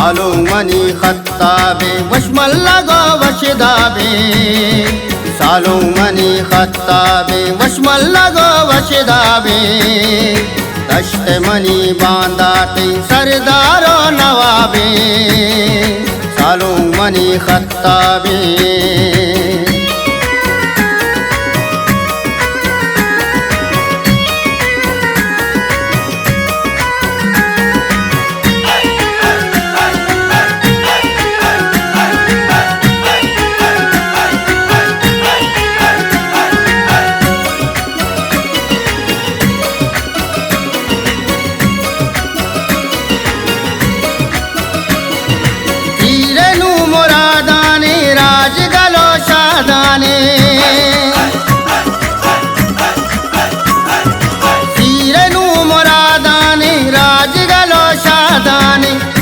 सालो मनी खत्ताबे वशमल्ला गो वशदाबे सालो मनी खत्ताबे वशमल्ला गो वशदाबे दश्त मनी बांदाते सरदारो नवाबे सालो मनी खत्ताबे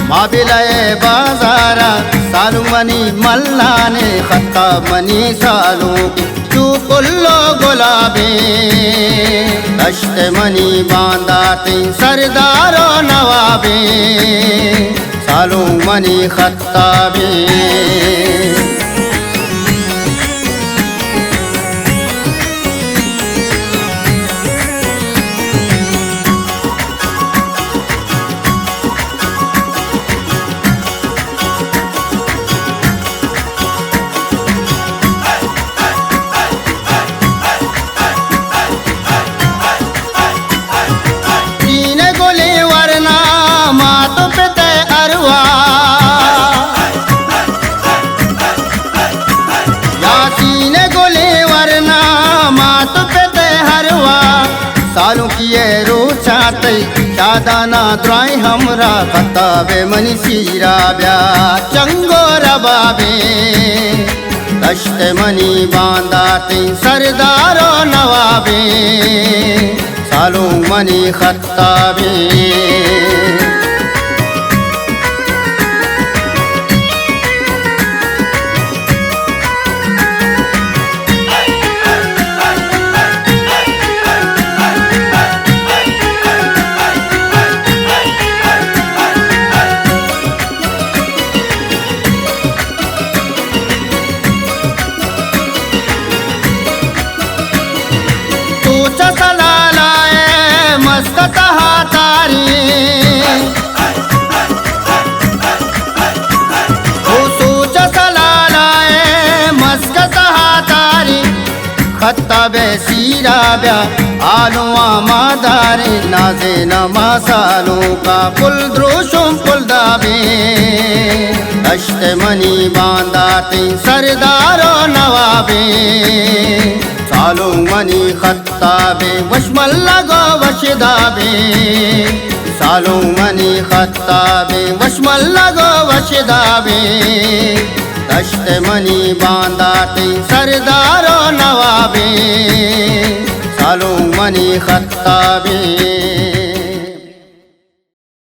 माबिलाए बाजारा सालू मनी मल्लाने खत्ता मनी सालू चूपुल्लो गुलाबे दश्त मनी बांदाते सरदारो नवाबे सालू मनी खत्ताबे सालों किए रोचाते शादाना द्राय हमरा खत्ताबे मनी सीरा ब्या चंगो रबाबे दश्त मनी बांदाते सरदारो नवाबे सालों मनी खत्ताबे खत्ताबे सीरा ब्या आलुआ मादारे नाजे नमा सालों का पुल द्रोशुम पुल दाबे दश्त मनी बांदाते सरदारो नवाबे सालो मनी खत्ताबे वशमल्ला गो वशदाबे सालो मनी खत्ताबे वशमल्ला गो वशदाबे दश्त मनी बांदाते सरदारो नवाबे सालो मनी खत्ताबे।